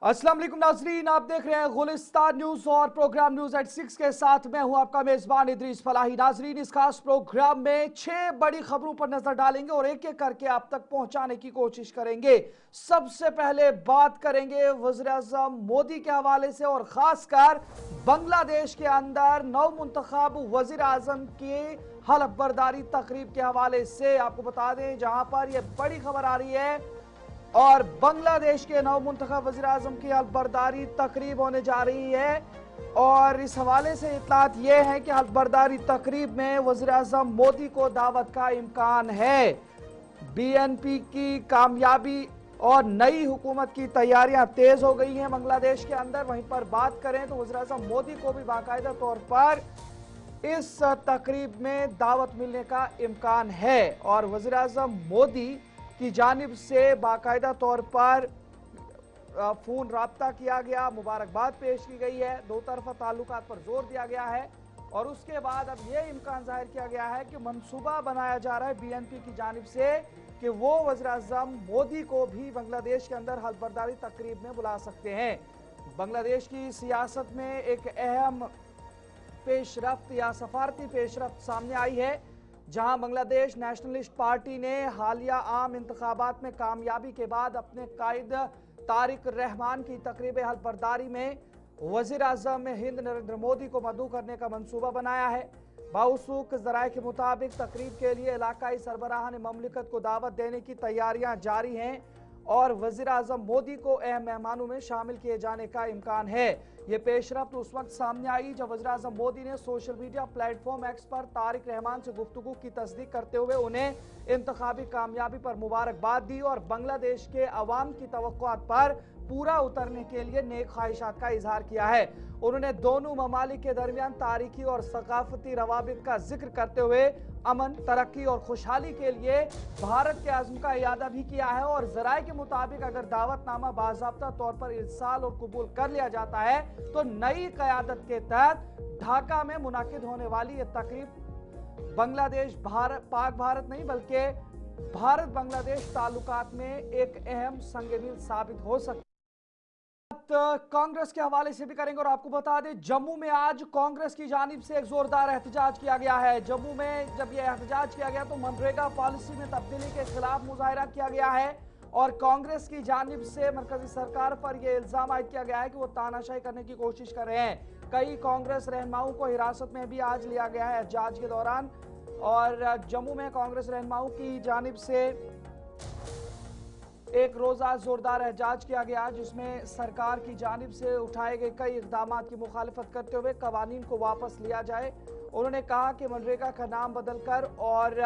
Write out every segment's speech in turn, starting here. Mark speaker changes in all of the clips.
Speaker 1: अस्सलाम वालेकुम नाजरीन, आप देख रहे हैं गुलिस्तान न्यूज और प्रोग्राम न्यूज एट 6 के साथ मैं हूं आपका मेजबान इदरीस फलाही। नाजरीन, इस खास प्रोग्राम में 6 बड़ी खबरों पर नजर डालेंगे और एक एक करके आप तक पहुंचाने की कोशिश करेंगे। सबसे पहले बात करेंगे वज़ीर-ए-आज़म मोदी के हवाले से और खासकर बांग्लादेश के अंदर नव-मुंतखब वज़ीर-ए-आज़म की हलफ बर्दारी तकरीब के हवाले से। आपको बता दें जहां पर यह बड़ी खबर आ रही है और बांग्लादेश के नव-मुंतखब वज़ीर-ए-आज़म की हलफबर्दारी तकरीब होने जा रही है और इस हवाले से इत्तलात यह है कि हलफबर्दारी तकरीब में वज़ीर-ए-आज़म मोदी को दावत का इम्कान है। बीएनपी की कामयाबी और नई हुकूमत की तैयारियां तेज हो गई हैं बांग्लादेश के अंदर। वहीं पर बात करें तो वज़ीर-ए-आज़म मोदी को भी बाकायदा तौर पर इस तकरीब में दावत मिलने का इम्कान है और वज़ीर-ए-आज़म मोदी की जानिब से बाकायदा तौर पर फोन राब्ता किया गया, मुबारकबाद पेश की गई है, दो तरफा ताल्लुकात पर जोर दिया गया है और उसके बाद अब यह इम्कान जाहिर किया गया है कि मंसूबा बनाया जा रहा है बीएनपी की जानिब से कि वो वज़ीर-ए-आज़म मोदी को भी बांग्लादेश के अंदर हलफबर्दारी तकरीब में बुला सकते हैं। बांग्लादेश की सियासत में एक अहम पेशरफ्त या सफारती पेशरफ्त सामने आई है, जहां बांग्लादेश नेशनलिस्ट पार्टी ने हालिया आम इंतखाबात में कामयाबी के बाद अपने कायद तारिक रहमान की तकरीब हलफबर्दारी में वज़ीर-ए-आज़म हिंद नरेंद्र मोदी को मदऊ करने का मंसूबा बनाया है। बाउसूख ज़राए के मुताबिक तकरीब के लिए इलाकाई सरबराह ने ममलिकत को दावत देने की तैयारियां जारी हैं और वज़ीर-ए-आज़म मोदी को अहम मेहमानों में शामिल किए जाने का इम्कान है। ये पेशरफ्त उस वक्त सामने आई जब वज़ीर-ए-आज़म मोदी ने सोशल मीडिया प्लेटफॉर्म एक्स पर तारिक रहमान से गुफ्तगू की तस्दीक करते हुए उन्हें इंतखाबी कामयाबी पर मुबारकबाद दी और बांग्लादेश के अवाम की तवक्कुआत पर पूरा उतरने के लिए नेक ख्वाहिशात का इजहार किया है। उन्होंने दोनों ममालिक के दरमियान तारीखी और सकाफती रवाबित का जिक्र करते हुए अमन, तरक्की और खुशहाली के लिए भारत के आज़म का इयादा भी किया है और ज़राए के मुताबिक अगर दावतनामा बाज़ाब्ता तौर पर इरसाल और कबूल कर लिया जाता है तो नई क़यादत के तहत ढाका में मुनाकिद होने वाली यह तकरीब बांग्लादेश पाक भारत नहीं बल्कि भारत बांग्लादेश ताल्लुकात में एक अहम संग-ए-मील साबित हो सकती है। कांग्रेस के हवाले से भी करेंगे और आपको बता दें जम्मू में आज कांग्रेस की जानिब से एक जोरदार एहतजाज किया गया है। जम्मू में जब यह एहतजाज किया गया तो मनरेगा पॉलिसी में तब्दीली के खिलाफ मुजाहरा किया गया है और कांग्रेस की जानिब से मरकजी सरकार पर यह इल्जाम आयद किया गया है कि वो तानाशाही करने की कोशिश कर रहे हैं। कई कांग्रेस रहनुमाओं को हिरासत में भी आज लिया गया है एहतजाज के दौरान और जम्मू में कांग्रेस रहनुमाओं की जानिब से एक रोज़ा जोरदार एहतजाज किया गया जिसमें सरकार की जानिब से उठाए गए कई इक़दामात की मुखालफत करते हुए कवानीन को वापस लिया जाए। उन्होंने कहा कि मनरेगा का नाम बदलकर और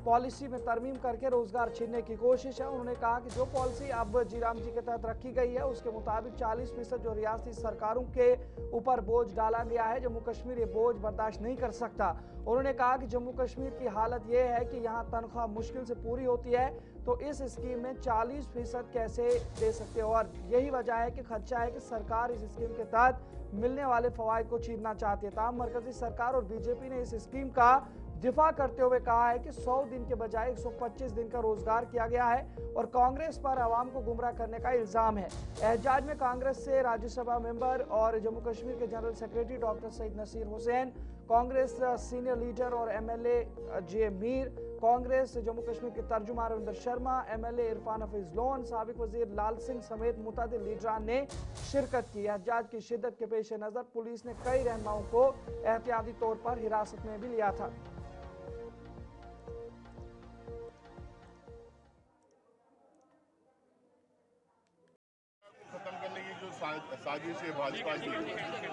Speaker 1: पॉलिसी में तरमीम करके रोजगार छीनने की कोशिश है। उन्होंने कहा कि जो पॉलिसी अब जी-राम जी के तहत रखी गई है उसके मुताबिक 40% जो रियासती सरकारों के ऊपर बोझ डाला गया है, जम्मू कश्मीर ये बोझ बर्दाश्त नहीं कर सकता। उन्होंने कहा कि जम्मू कश्मीर की हालत यह है कि यहाँ तनख्वाह मुश्किल से पूरी होती है तो इस स्कीम में 40% कैसे दे सकते हो और यही वजह है कि खदशा है कि सरकार इस स्कीम के तहत मिलने वाले फवायद को छीनना चाहती है। तमाम मरकजी सरकार और बीजेपी ने इस स्कीम का दिफा करते हुए कहा है कि 100 दिन के बजाय 125 दिन का रोजगार किया गया है और कांग्रेस पर आवाम को गुमराह करने का इल्जाम है। एहतजाज में कांग्रेस से राज्यसभा मेंबर और जम्मू कश्मीर के general secretary doctor Syed Nasir Hussain, Congress senior leader और एमएलए जे मीर, कांग्रेस जम्मू कश्मीर के तर्जुमान रविंदर शर्मा, एमएलए इरफान हफीज लोन, साबिक वजीर लाल सिंह समेत मुतअद्दिद लीडरान ने शिरकत की। एहतजाज की शिद्दत के पेश नजर पुलिस ने कई रहनुमाओं को एहतियाती तौर पर हिरासत में भी लिया था।
Speaker 2: खत्म करने की जो साजिश है भाजपा की,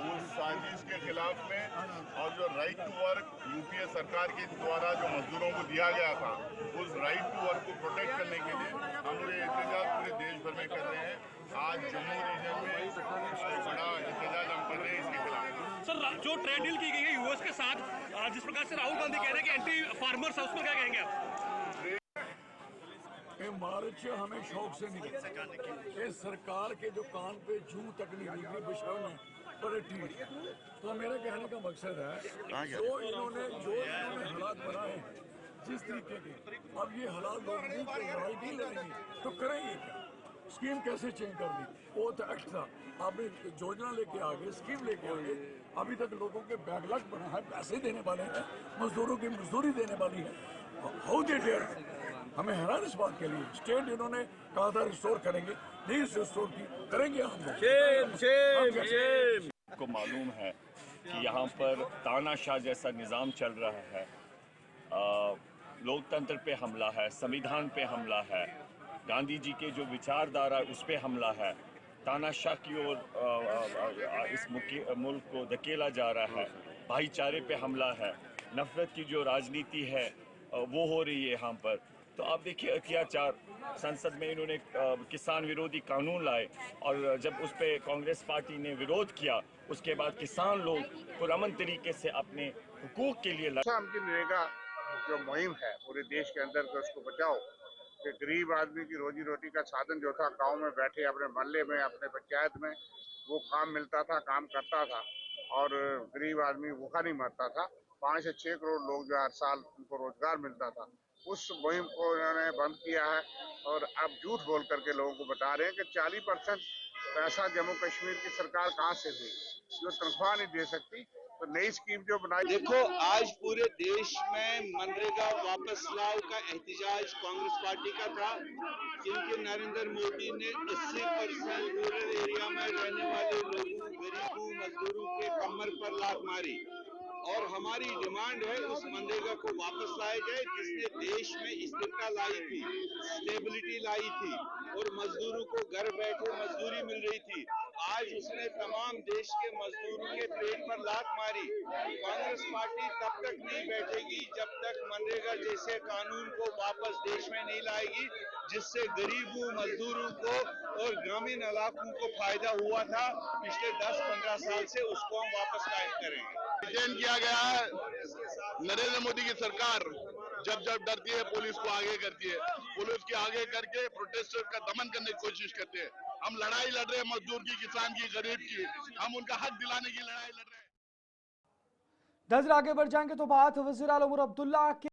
Speaker 2: उस साजिश के खिलाफ में और जो राइट टू वर्क यूपीए सरकार के द्वारा जो मजदूरों को दिया गया था, उस राइट टू वर्क को प्रोटेक्ट करने के लिए हम ये एहतजाज पूरे देश भर में कर रहे हैं। आज जम्मू रीजन में बड़ा एहतजाज हम कर रहे हैं इसके खिलाफ।
Speaker 3: सर, जो ट्रेड डील की गई है यूएस के साथ, जिस प्रकार से राहुल गांधी कह रहे हैं कि एंटी फार्मर्स है, उसको क्या कहेंगे आप?
Speaker 4: मार्च हमें शौक से नहीं, ये सरकार के जो कान पे जू तक नहीं निकली बिशर में बड़े ठीक। तो मेरे कहने का मकसद है जो इन्होंने हालात बनाए जिस तरीके के, अब ये हालात लोग नहीं लड़ाई नहीं लड़ेंगे तो करेंगे क्या? स्कीम कैसे चेंज कर दी? वो तो एक्ट था, आपने योजना लेके आ गए, स्कीम लेके आ गए, अभी तक लोगों के बैकलॉग बना है, पैसे देने वाले हैं, मजदूरों की मजदूरी देने वाली है। हाउ दे डेयर, हमें हैरान इस बात के लिए। स्टेट इन्होंने कहा था रिस्टोर करेंगे, नहीं रिस्टोर की, करेंगे हम लोग।
Speaker 5: को मालूम है कि यहाँ पर तानाशाह जैसा निज़ाम चल रहा है, लोकतंत्र पे हमला है, संविधान पे हमला है, गांधी जी के जो विचारधारा उस पे हमला है, तानाशाह की ओर इस मुल्क को धकेला जा रहा है, भाईचारे पे हमला है, नफरत की जो राजनीति है वो हो रही है यहाँ पर। तो आप देखिए अत्याचार, संसद में इन्होंने किसान विरोधी कानून लाए और जब उस पर कांग्रेस पार्टी ने विरोध किया, उसके बाद किसान लोग पुरअमन तरीके से अपने हुकूक के लिए
Speaker 2: अच्छा, हमकी नरेगा जो मुहिम है पूरे देश के अंदर कि उसको बचाओ, कि गरीब आदमी की रोजी रोटी का साधन जो था, गांव में बैठे अपने मोहल्ले में, अपने पंचायत में वो काम मिलता था, काम करता था और गरीब आदमी भूखा नहीं मरता था। 5 से 6 करोड़ लोग जो हर साल उनको रोजगार मिलता था, उस मुहिम को इन्होंने बंद किया है। और अब झूठ बोल करके लोगों को बता रहे हैं कि 40% पैसा जम्मू कश्मीर की सरकार कहाँ से दे, जो तनख्वाह नहीं दे सकती। तो नई स्कीम जो बनाई,
Speaker 6: देखो आज पूरे देश में मनरेगा वापस लाओ का एहतजाज कांग्रेस पार्टी का था, क्योंकि नरेंद्र मोदी ने 80% रूरल एरिया में रहने वाले लोगों, गरीबों, मजदूरों के कमर पर लात मारी। और हमारी डिमांड है उस मनरेगा को वापस लाया जाए, जिसने देश में स्थिरता लाई थी, स्टेबिलिटी लाई थी और मजदूरों को घर बैठे मजदूरी मिल रही थी। आज उसने तमाम देश के मजदूरों के पेट पर लात मारी। कांग्रेस पार्टी तब तक नहीं बैठेगी जब तक मनरेगा जैसे कानून को वापस देश में नहीं लाएगी, जिससे गरीबों, मजदूरों को और ग्रामीण इलाकों को फायदा हुआ था पिछले 10-15 साल से, उसको हम वापस कायम करेंगे।
Speaker 2: डिटेन किया गया है। नरेंद्र मोदी की सरकार जब जब डरती है पुलिस को आगे करती है, पुलिस के आगे करके प्रोटेस्टर का दमन करने की कोशिश करते हैं। हम लड़ाई लड़ रहे हैं मजदूर की, किसान की, गरीब की, हम उनका हक दिलाने की लड़ाई लड़ रहे हैं।
Speaker 1: नजर आगे बढ़ जाएंगे तो बात वजीर आला उमर अब्दुल्ला के